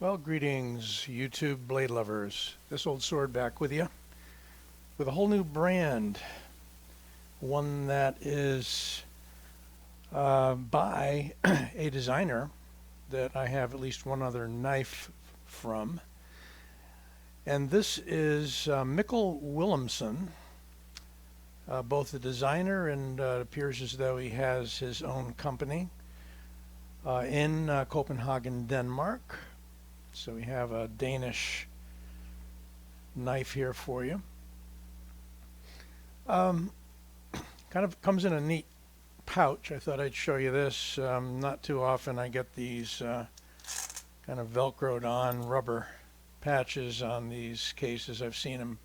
Well, greetings, YouTube blade lovers. This old sword back with you with a whole new brand. One that is by a designer that I have at least one other knife from. And this is Mikkel Willumsen, both the designer and it appears as though he has his own company in Copenhagen, Denmark. So we have a Danish knife here for you. Kind of comes in a neat pouch. I thought I'd show you this. Not too often I get these kind of velcroed on rubber patches on these cases. I've seen them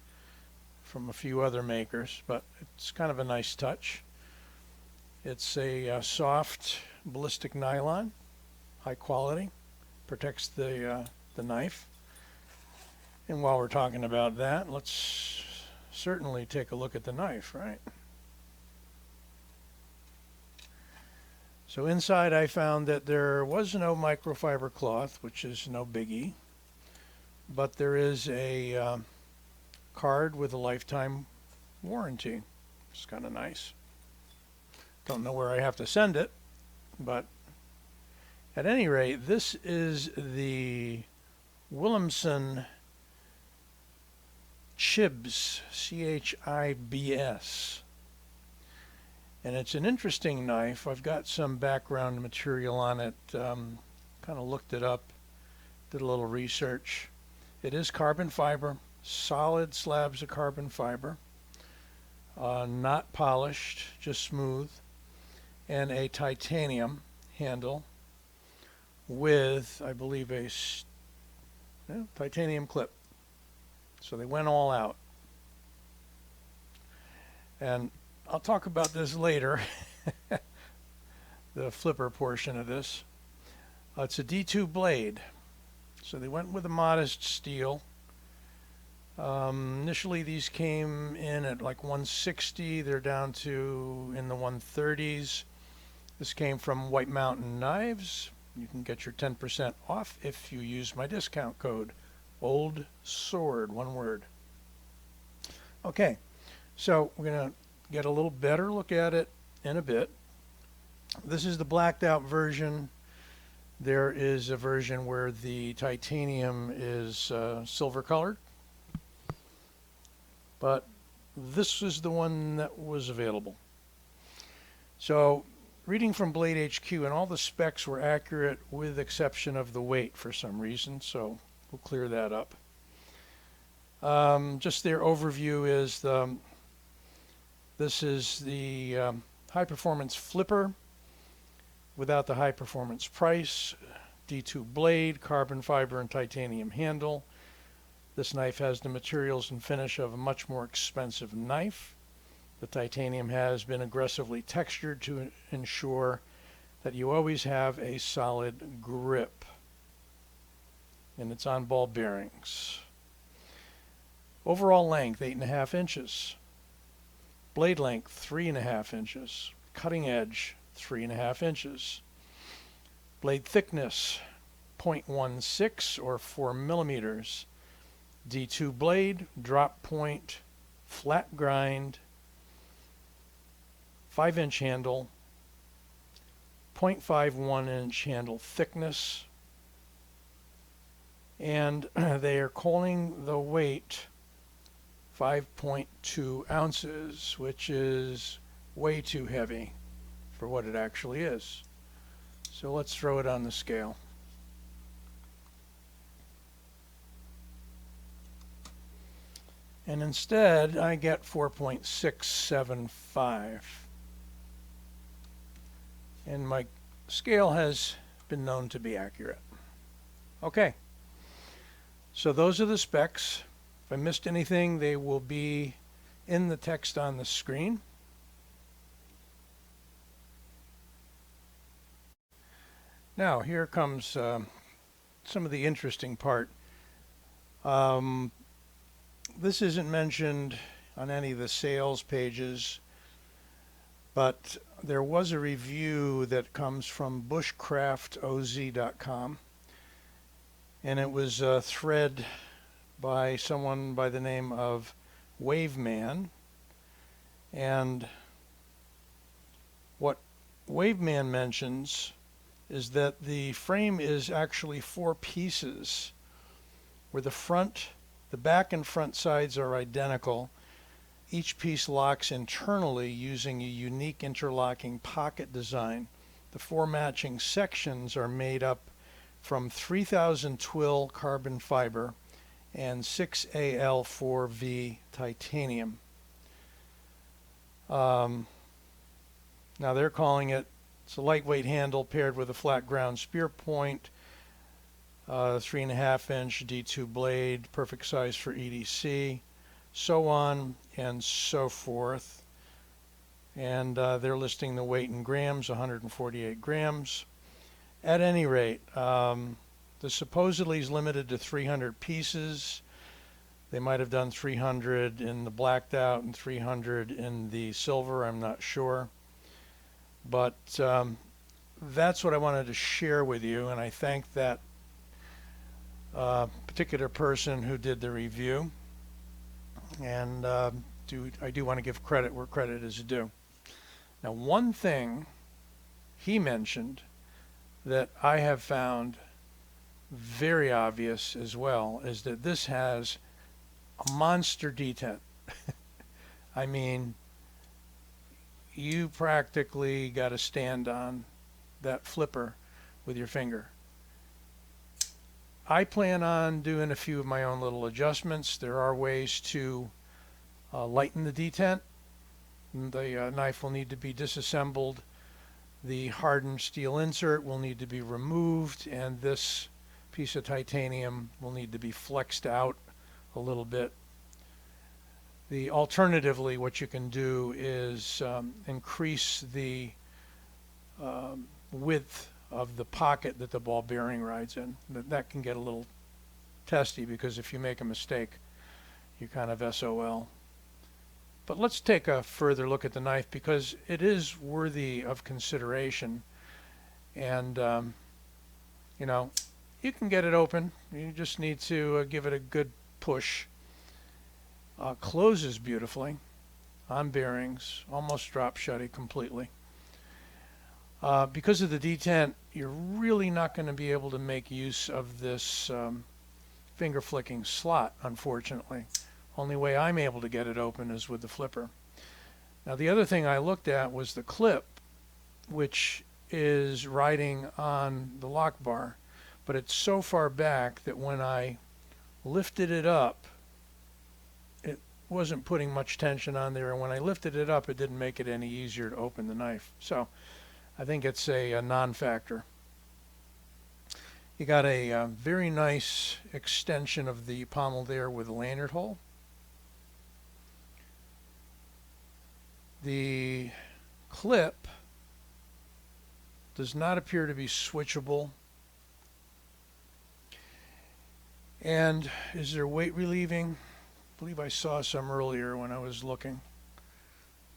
from a few other makers, but it's kind of a nice touch. It's a soft ballistic nylon, high quality, protects the knife. And while we're talking about that, let's certainly take a look at the knife, right? So inside I found that there was no microfiber cloth, which is no biggie, but there is a card with a lifetime warranty. It's kind of nice. Don't know where I have to send it, but at any rate, this is the Willumsen Chibs, Chibs. And it's an interesting knife. I've got some background material on it, kind of looked it up, did a little research. It is carbon fiber, solid slabs of carbon fiber, not polished, just smooth, and a titanium handle with, I believe, a titanium clip. So they went all out. And I'll talk about this later, the flipper portion of this. It's a D2 blade. So they went with a modest steel. Initially these came in at like 160. They're down to in the 130s. This came from White Mountain Knives. You can get your 10% off if you use my discount code. Old Sword, one word. Okay, so we're going to get a little better look at it in a bit. This is the blacked out version. There is a version where the titanium is silver colored, but this is the one that was available. So reading from Blade HQ, and all the specs were accurate with exception of the weight for some reason, so we'll clear that up. Just their overview is this is the high performance flipper without the high performance price, D2 blade, carbon fiber and titanium handle. This knife has the materials and finish of a much more expensive knife. The titanium has been aggressively textured to ensure that you always have a solid grip. And it's on ball bearings. Overall length, 8.5 inches. Blade length, 3.5 inches. Cutting edge, 3.5 inches. Blade thickness, 0.16 or 4 millimeters. D2 blade, drop point, flat grind, 5-inch handle, 0.51 inch handle thickness, and they are calling the weight 5.2 ounces, which is way too heavy for what it actually is. So let's throw it on the scale. And instead, I get 4.675. And my scale has been known to be accurate. Okay, so those are the specs. If I missed anything, they will be in the text on the screen. Now, here comes some of the interesting part. This isn't mentioned on any of the sales pages, but there was a review that comes from bushcraftoz.com, and it was thread by someone by the name of Waveman. And what Waveman mentions is that the frame is actually 4 pieces, where the back and front sides are identical. Each piece locks internally using a unique interlocking pocket design. The 4 matching sections are made up from 3000 twill carbon fiber and 6Al4V titanium. Now they're calling it's a lightweight handle paired with a flat ground spear point, 3.5 inch D2 blade, perfect size for EDC, so on and so forth. And they're listing the weight in grams, 148 grams. At any rate, the supposedly is limited to 300 pieces. They might have done 300 in the blacked out and 300 in the silver, I'm not sure. But that's what I wanted to share with you, and I thank that particular person who did the review. And I do want to give credit where credit is due. Now, one thing he mentioned that I have found very obvious as well is that this has a monster detent. I mean, you practically got to stand on that flipper with your finger. I plan on doing a few of my own little adjustments. There are ways to lighten the detent. The knife will need to be disassembled. The hardened steel insert will need to be removed, and this piece of titanium will need to be flexed out a little bit. Alternatively, what you can do is increase the width of the pocket that the ball bearing rides in. That can get a little testy, because if you make a mistake, you're kind of SOL. But let's take a further look at the knife, because it is worthy of consideration. And you know, you can get it open. You just need to give it a good push. Closes beautifully on bearings, almost drop shutty completely. Because of the detent, you're really not going to be able to make use of this finger flicking slot, unfortunately. Only way I'm able to get it open is with the flipper. Now, the other thing I looked at was the clip, which is riding on the lock bar, but it's so far back that when I lifted it up, it wasn't putting much tension on there, and when I lifted it up, it didn't make it any easier to open the knife. So I think it's a non-factor. You got a very nice extension of the pommel there with a lanyard hole. The clip does not appear to be switchable. And is there weight relieving? I believe I saw some earlier when I was looking.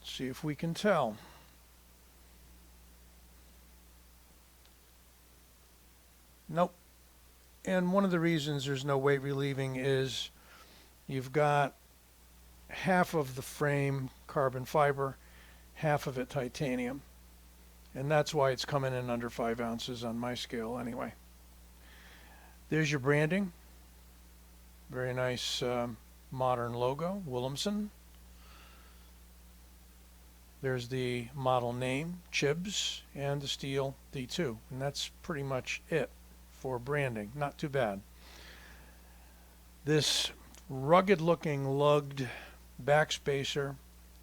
Let's see if we can tell. Nope. And one of the reasons there's no weight relieving is you've got half of the frame carbon fiber, half of it titanium. And that's why it's coming in under 5 ounces on my scale anyway. There's your branding. Very nice modern logo, Willumsen. There's the model name, Chibs, and the steel D2. And that's pretty much it for branding. Not too bad. This rugged looking lugged backspacer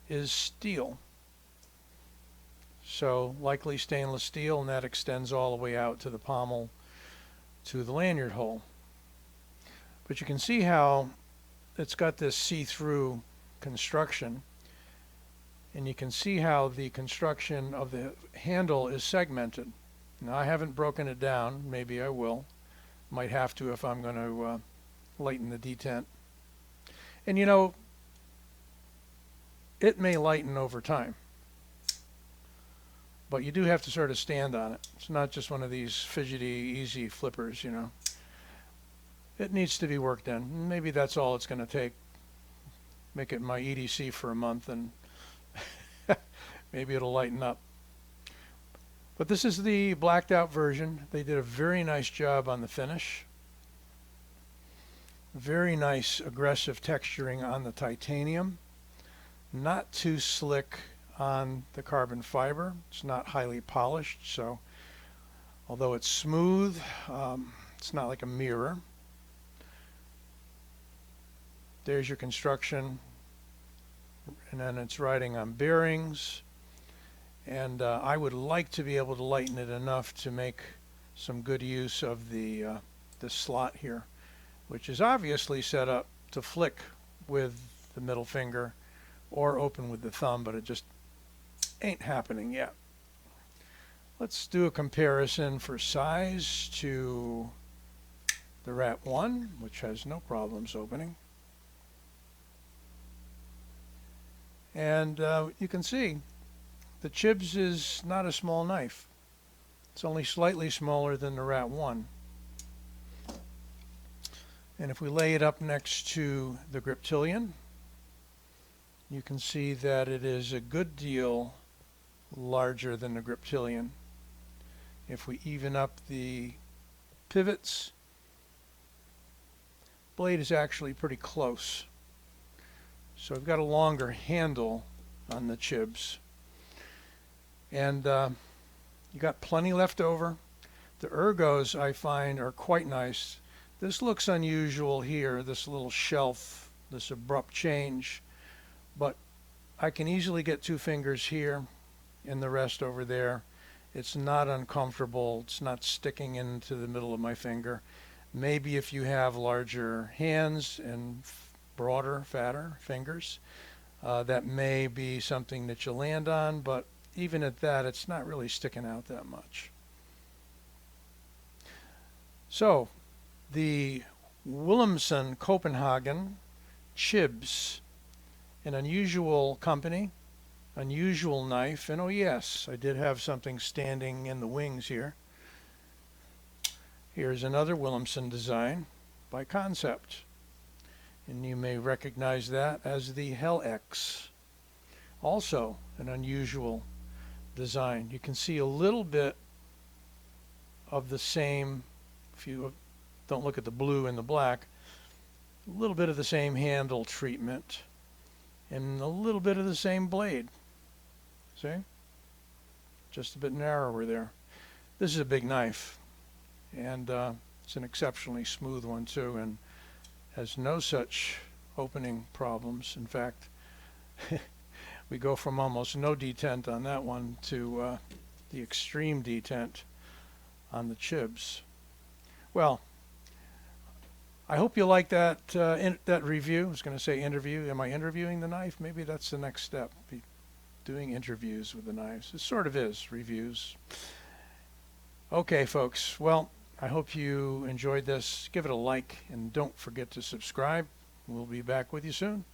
is steel. So likely stainless steel, and that extends all the way out to the pommel to the lanyard hole. But you can see how it's got this see-through construction, and you can see how the construction of the handle is segmented. Now, I haven't broken it down. Maybe I will. Might have to if I'm going to lighten the detent. And you know, it may lighten over time, but you do have to sort of stand on it. It's not just one of these fidgety, easy flippers, you know. it needs to be worked in. Maybe that's all it's going to take. Make it my EDC for a month and maybe it'll lighten up. But this is the blacked out version. They did a very nice job on the finish. Very nice aggressive texturing on the titanium. Not too slick on the carbon fiber. It's not highly polished, so although it's smooth, it's not like a mirror. There's your construction, and then it's riding on bearings. And I would like to be able to lighten it enough to make some good use of the slot here, which is obviously set up to flick with the middle finger or open with the thumb, but it just ain't happening yet. Let's do a comparison for size to the Rat 1, which has no problems opening. And you can see the Chibs is not a small knife. It's only slightly smaller than the Rat 1. And if we lay it up next to the Griptilian, you can see that it is a good deal larger than the Griptilian. If we even up the pivots, blade is actually pretty close. So I've got a longer handle on the Chibs. And you got plenty left over. The ergos I find are quite nice. This looks unusual here, this little shelf, this abrupt change, but I can easily get 2 fingers here and the rest over there. It's not uncomfortable. It's not sticking into the middle of my finger. Maybe if you have larger hands and broader, fatter fingers, that may be something that you land on, but even at that, it's not really sticking out that much. So, the Willumsen Copenhagen Chibs, an unusual company, unusual knife, and oh yes, I did have something standing in the wings here. Here's another Willumsen design by Kansept, and you may recognize that as the Hell X. Also an unusual design. You can see a little bit of the same, if you don't look at the blue and the black, a little bit of the same handle treatment and a little bit of the same blade. See? Just a bit narrower there. This is a big knife, and it's an exceptionally smooth one too, and has no such opening problems. In fact, we go from almost no detent on that one to the extreme detent on the Chibs. Well, I hope you like that that review. I was going to say interview. Am I interviewing the knife? Maybe that's the next step. Be doing interviews with the knives. It sort of is, reviews. Okay, folks. Well, I hope you enjoyed this. Give it a like and don't forget to subscribe. We'll be back with you soon.